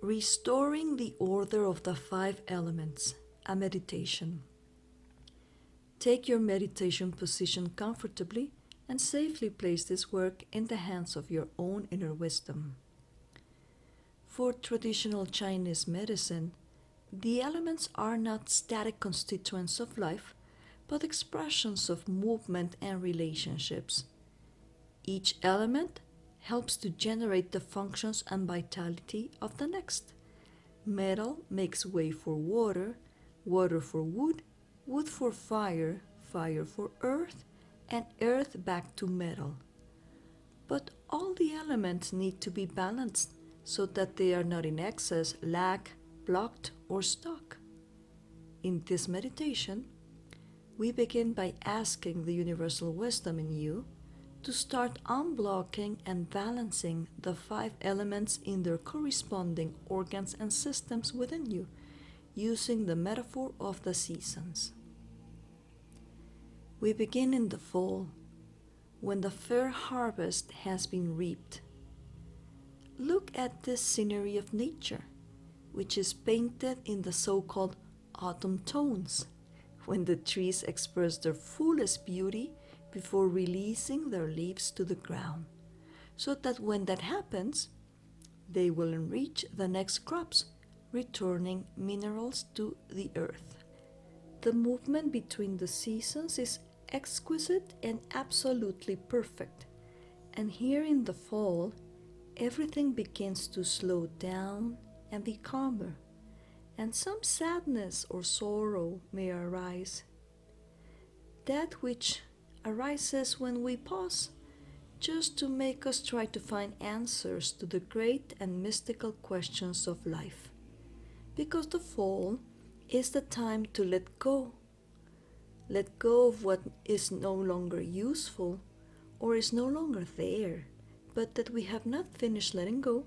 Restoring the order of the 5 elements, a meditation. Take your meditation position comfortably and safely place this work in the hands of your own inner wisdom. For traditional Chinese medicine, the elements are not static constituents of life, but expressions of movement and relationships. Each element helps to generate the functions and vitality of the next. Metal makes way for water, water for wood, wood for fire, fire for earth, and earth back to metal. But all the elements need to be balanced so that they are not in excess, lack, blocked, or stuck. In this meditation, we begin by asking the universal wisdom in you to start unblocking and balancing the 5 elements in their corresponding organs and systems within you, using the metaphor of the seasons. We begin in the fall, when the fair harvest has been reaped. Look at this scenery of nature, which is painted in the so-called autumn tones, when the trees express their fullest beauty before releasing their leaves to the ground, so that when that happens, they will enrich the next crops, returning minerals to the earth. The movement between the seasons is exquisite and absolutely perfect, and here in the fall, everything begins to slow down and be calmer, and some sadness or sorrow may arise. That which arises when we pause, just to make us try to find answers to the great and mystical questions of life. Because the fall is the time to let go. Let go of what is no longer useful or is no longer there, but that we have not finished letting go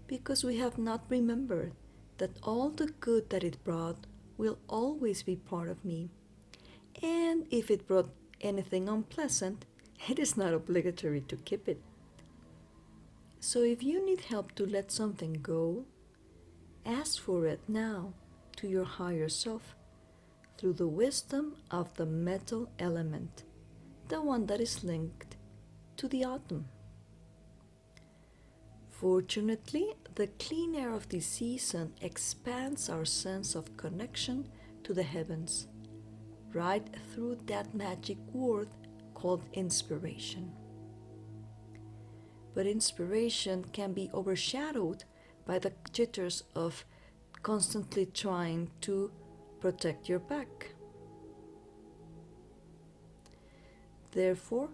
because we have not remembered that all the good that it brought will always be part of me. And if it brought anything unpleasant, it is not obligatory to keep it. So if you need help to let something go, ask for it now to your higher self through the wisdom of the metal element, the one that is linked to the autumn. Fortunately, the clean air of this season expands our sense of connection to the heavens, right through that magic word called inspiration. But inspiration can be overshadowed by the jitters of constantly trying to protect your back. Therefore,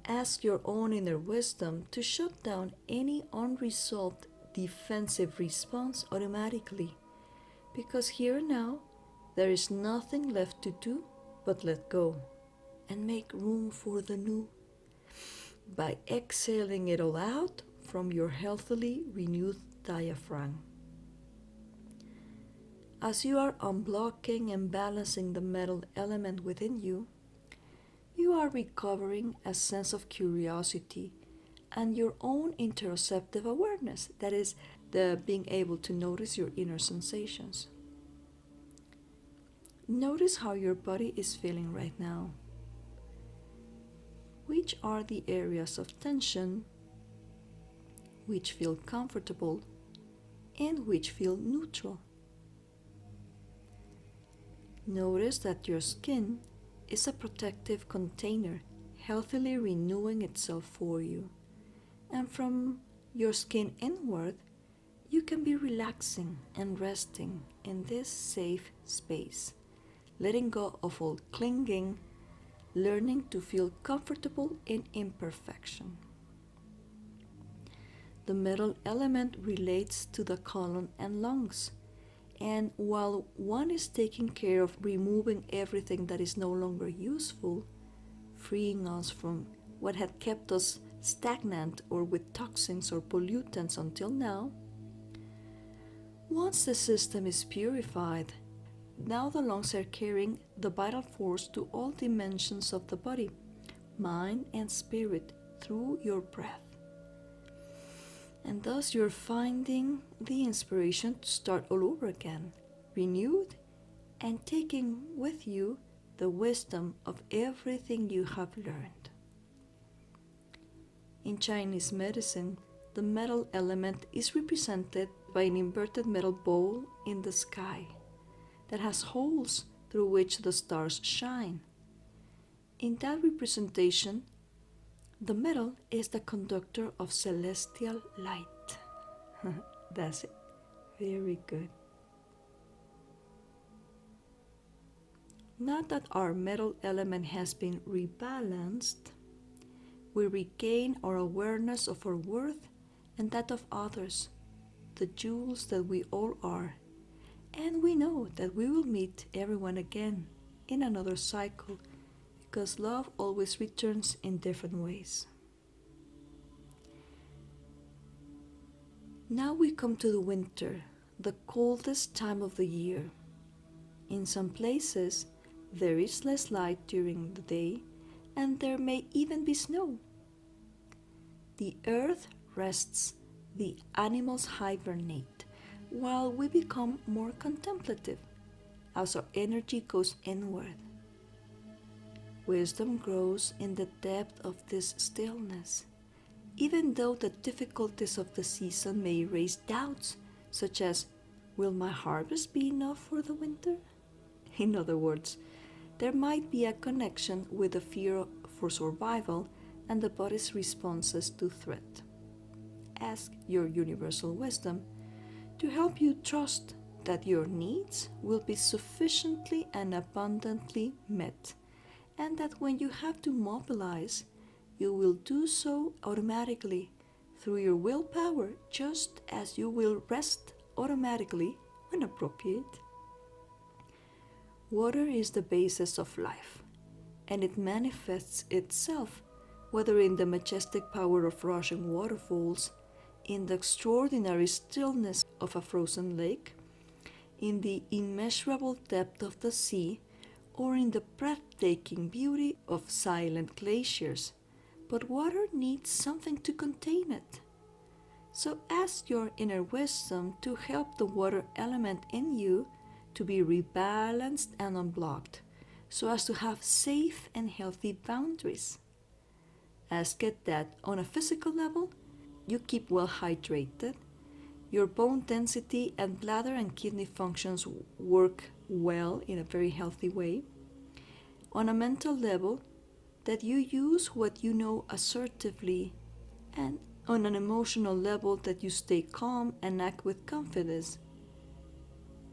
ask your own inner wisdom to shut down any unresolved defensive response automatically, because here now there is nothing left to do but let go and make room for the new by exhaling it all out from your healthily renewed diaphragm. As you are unblocking and balancing the metal element within you, you are recovering a sense of curiosity and your own interoceptive awareness, that is, the being able to notice your inner sensations. Notice how your body is feeling right now. Which are the areas of tension, which feel comfortable, and which feel neutral? Notice that your skin is a protective container, healthily renewing itself for you. And from your skin inward, you can be relaxing and resting in this safe space, letting go of all clinging, learning to feel comfortable in imperfection. The metal element relates to the colon and lungs, and while one is taking care of removing everything that is no longer useful, freeing us from what had kept us stagnant or with toxins or pollutants until now, once the system is purified, now the lungs are carrying the vital force to all dimensions of the body, mind and spirit through your breath. And thus you're finding the inspiration to start all over again, renewed and taking with you the wisdom of everything you have learned. In Chinese medicine, the metal element is represented by an inverted metal bowl in the sky that has holes through which the stars shine. In that representation, the metal is the conductor of celestial light. That's it. Very good. Now that our metal element has been rebalanced, we regain our awareness of our worth and that of others, the jewels that we all are, and we know that we will meet everyone again in another cycle because love always returns in different ways. Now we come to the winter, the coldest time of the year. In some places, there is less light during the day, and there may even be snow. The earth rests, the animals hibernate, while we become more contemplative as our energy goes inward. Wisdom grows in the depth of this stillness, even though the difficulties of the season may raise doubts, such as, will my harvest be enough for the winter? In other words, there might be a connection with the fear for survival and the body's responses to threat. Ask your universal wisdom to help you trust that your needs will be sufficiently and abundantly met, and that when you have to mobilize, you will do so automatically through your willpower, just as you will rest automatically when appropriate. Water is the basis of life, and it manifests itself whether in the majestic power of rushing waterfalls, in the extraordinary stillness of a frozen lake, in the immeasurable depth of the sea, or in the breathtaking beauty of silent glaciers. But water needs something to contain it. So ask your inner wisdom to help the water element in you to be rebalanced and unblocked, so as to have safe and healthy boundaries. Ask it that on a physical level, you keep well hydrated, your bone density and bladder and kidney functions work well in a very healthy way. On a mental level, that you use what you know assertively, and on an emotional level, that you stay calm and act with confidence.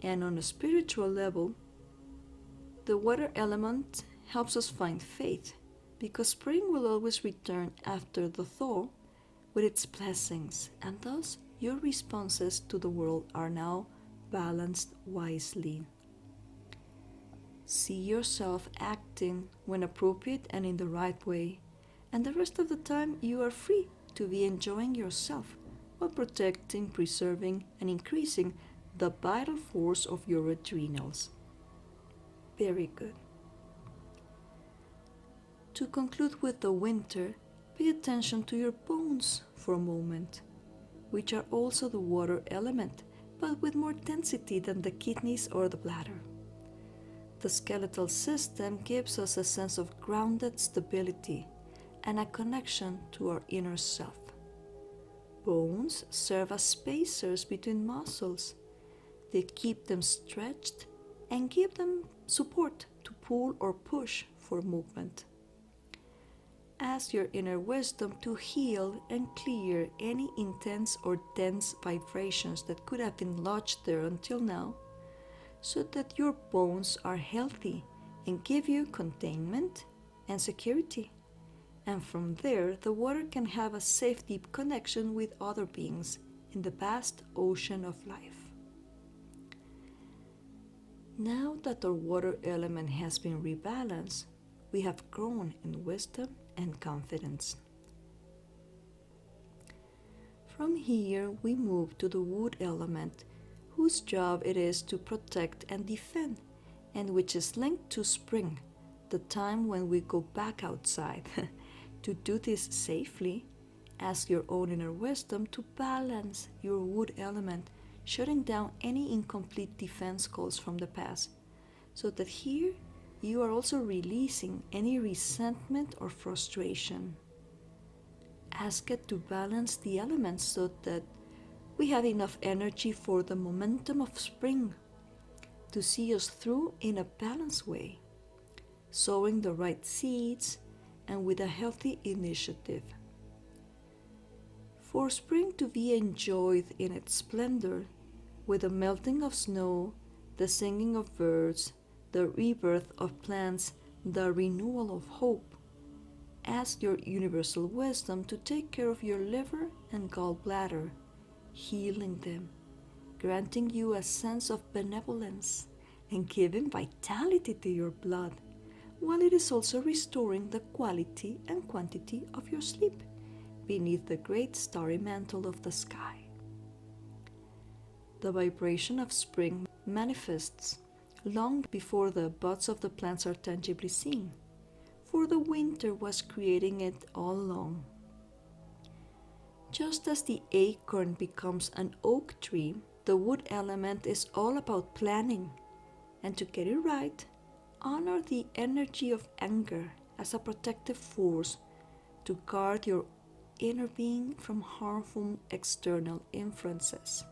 And on a spiritual level, the water element helps us find faith, because spring will always return after the thaw with its blessings, and thus your responses to the world are now balanced wisely. See yourself acting when appropriate and in the right way, and the rest of the time you are free to be enjoying yourself while protecting, preserving, and increasing the vital force of your adrenals. Very good. To conclude with the winter, pay attention to your bones for a moment, which are also the water element, but with more density than the kidneys or the bladder. The skeletal system gives us a sense of grounded stability and a connection to our inner self. Bones serve as spacers between muscles. They keep them stretched and give them support to pull or push for movement. Ask your inner wisdom to heal and clear any intense or dense vibrations that could have been lodged there until now, so that your bones are healthy and give you containment and security. And from there, the water can have a safe, deep connection with other beings in the vast ocean of life. Now that our water element has been rebalanced, we have grown in wisdom and confidence. From here, we move to the wood element, whose job it is to protect and defend, and which is linked to spring, the time when we go back outside. To do this safely Ask your own inner wisdom to balance your wood element, shutting down any incomplete defense calls from the past, so that here you are also releasing any resentment or frustration. Ask it to balance the elements so that we have enough energy for the momentum of spring to see us through in a balanced way, sowing the right seeds and with a healthy initiative. For spring to be enjoyed in its splendor, with the melting of snow, the singing of birds, the rebirth of plants, the renewal of hope, ask your universal wisdom to take care of your liver and gallbladder, healing them, granting you a sense of benevolence and giving vitality to your blood, while it is also restoring the quality and quantity of your sleep beneath the great starry mantle of the sky. The vibration of spring manifests long before the buds of the plants are tangibly seen, for the winter was creating it all along. Just as the acorn becomes an oak tree, the wood element is all about planning, and to get it right, honor the energy of anger as a protective force to guard your inner being from harmful external influences.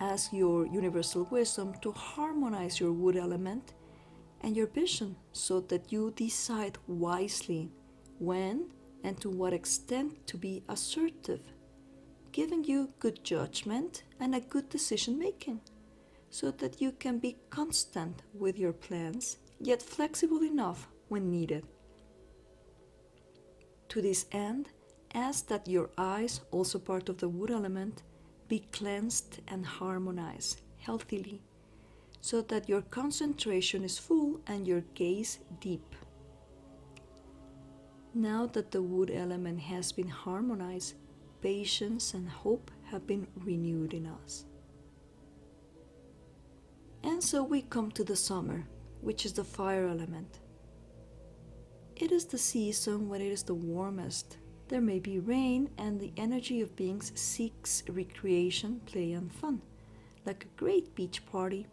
Ask your universal wisdom to harmonize your wood element and your vision so that you decide wisely when and to what extent to be assertive, giving you good judgment and a good decision making, so that you can be constant with your plans, yet flexible enough when needed. To this end, ask that your eyes, also part of the wood element, be cleansed and harmonized healthily, so that your concentration is full and your gaze deep. Now that the wood element has been harmonized, patience and hope have been renewed in us. And so we come to the summer, which is the fire element. It is the season when it is the warmest. There may be rain, and the energy of beings seeks recreation, play, and fun, like a great beach party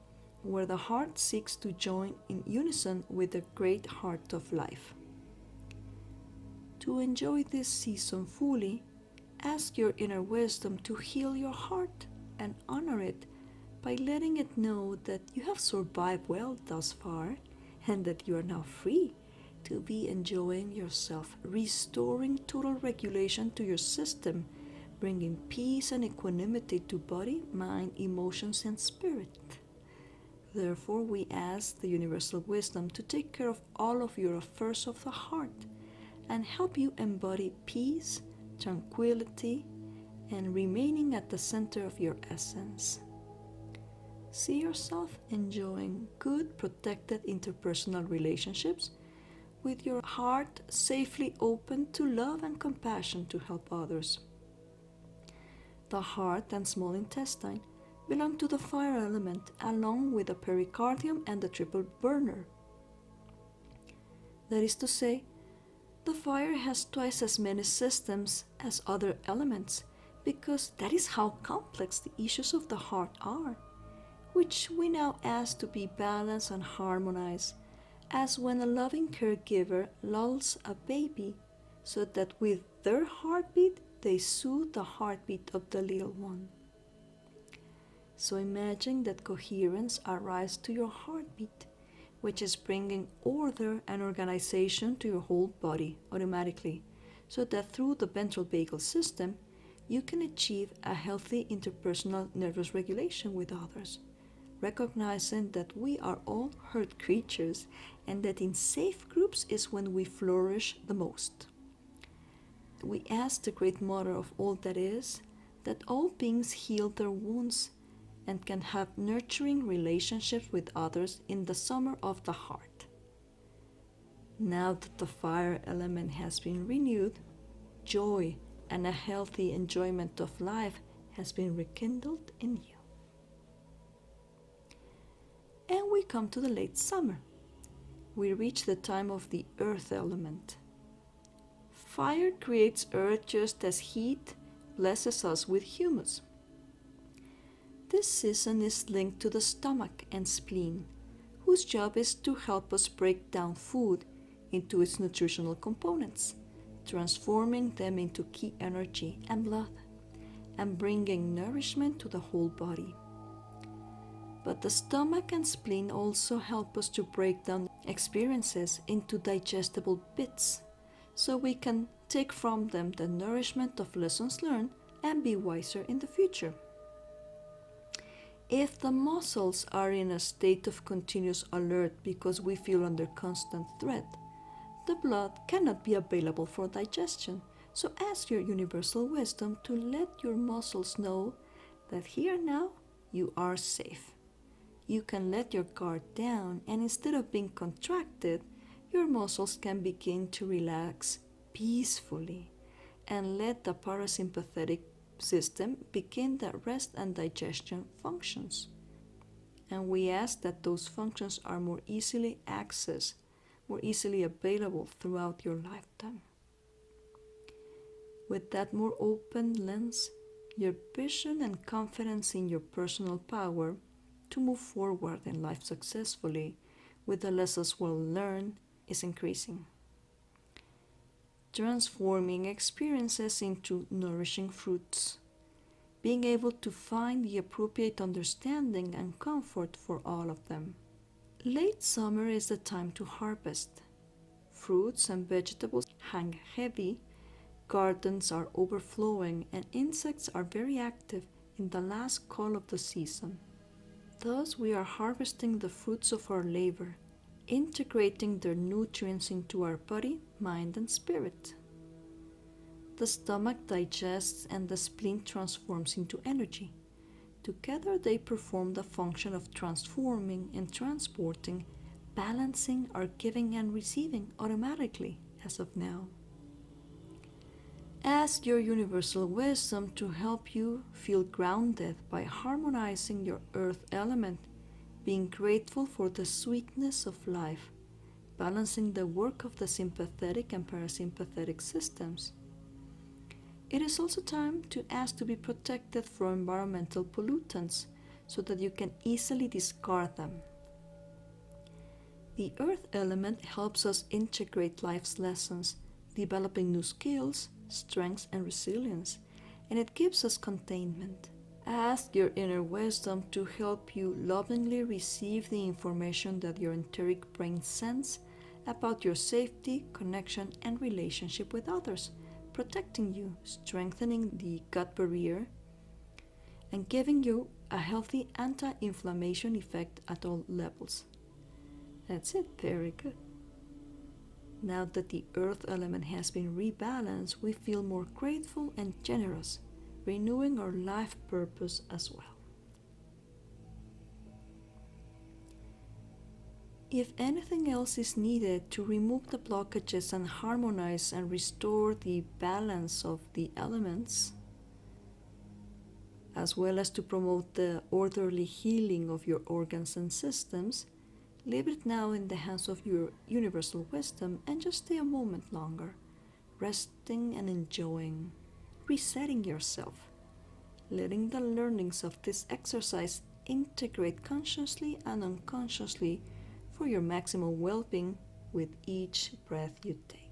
where the heart seeks to join in unison with the great heart of life. To enjoy this season fully, ask your inner wisdom to heal your heart and honor it by letting it know that you have survived well thus far and that you are now free to be enjoying yourself, restoring total regulation to your system, bringing peace and equanimity to body, mind, emotions, and spirit. Therefore, we ask the universal wisdom to take care of all of your affairs of the heart and help you embody peace, tranquility, and remaining at the center of your essence. See yourself enjoying good, protected interpersonal relationships with your heart safely open to love and compassion to help others. The heart and small intestine belong to the fire element, along with the pericardium and the triple burner. That is to say, the fire has twice as many systems as other elements, because that is how complex the issues of the heart are, which we now ask to be balanced and harmonized, as when a loving caregiver lulls a baby so that with their heartbeat they soothe the heartbeat of the little one. So imagine that coherence arrives to your heartbeat, which is bringing order and organization to your whole body automatically, so that through the ventral vagal system you can achieve a healthy interpersonal nervous regulation with others, recognizing that we are all herd creatures and that in safe groups is when we flourish the most. We ask the great mother of all that is, that all beings heal their wounds and can have nurturing relationships with others in the summer of the heart. Now that the fire element has been renewed, joy and a healthy enjoyment of life has been rekindled in you. And we come to the late summer. We reach the time of the earth element. Fire creates earth just as heat blesses us with humus. This season is linked to the stomach and spleen, whose job is to help us break down food into its nutritional components, transforming them into key energy and blood, and bringing nourishment to the whole body. But the stomach and spleen also help us to break down experiences into digestible bits, so we can take from them the nourishment of lessons learned and be wiser in the future. If the muscles are in a state of continuous alert because we feel under constant threat, the blood cannot be available for digestion. So ask your universal wisdom to let your muscles know that here now you are safe. You can let your guard down, and instead of being contracted, your muscles can begin to relax peacefully and let the parasympathetic system begin the rest and digestion functions. And we ask that those functions are more easily accessed, more easily available throughout your lifetime. With that more open lens, your vision and confidence in your personal power to move forward in life successfully with the lessons well learned is increasing, transforming experiences into nourishing fruits, being able to find the appropriate understanding and comfort for all of them. Late summer is the time to harvest. Fruits and vegetables hang heavy, gardens are overflowing, and insects are very active in the last call of the season. Thus, we are harvesting the fruits of our labor, integrating their nutrients into our body, mind, and spirit. The stomach digests and the spleen transforms into energy. Together they perform the function of transforming and transporting, balancing our giving and receiving automatically as of now. Ask your universal wisdom to help you feel grounded by harmonizing your earth element, being grateful for the sweetness of life, balancing the work of the sympathetic and parasympathetic systems. It is also time to ask to be protected from environmental pollutants so that you can easily discard them. The earth element helps us integrate life's lessons, developing new skills, strengths, and resilience, and it gives us containment. Ask your inner wisdom to help you lovingly receive the information that your enteric brain sends about your safety, connection, and relationship with others, protecting you, strengthening the gut barrier, and giving you a healthy anti-inflammation effect at all levels. That's it, very good. Now that the earth element has been rebalanced, we feel more grateful and generous, renewing our life purpose as well. If anything else is needed to remove the blockages and harmonize and restore the balance of the elements, as well as to promote the orderly healing of your organs and systems, leave it now in the hands of your universal wisdom and just stay a moment longer, resting and enjoying, resetting yourself, letting the learnings of this exercise integrate consciously and unconsciously for your maximal well-being with each breath you take.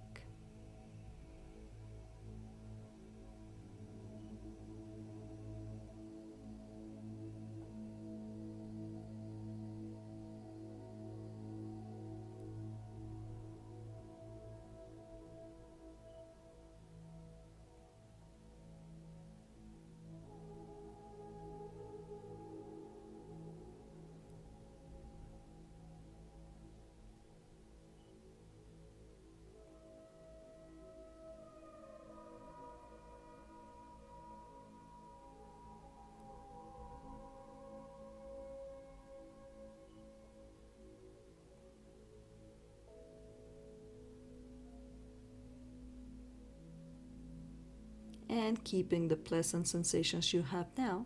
And keeping the pleasant sensations you have now,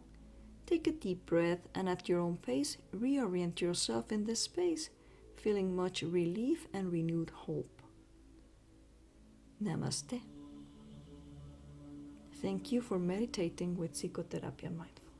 take a deep breath and at your own pace, reorient yourself in this space, feeling much relief and renewed hope. Namaste. Thank you for meditating with Psicoterapia Mindful.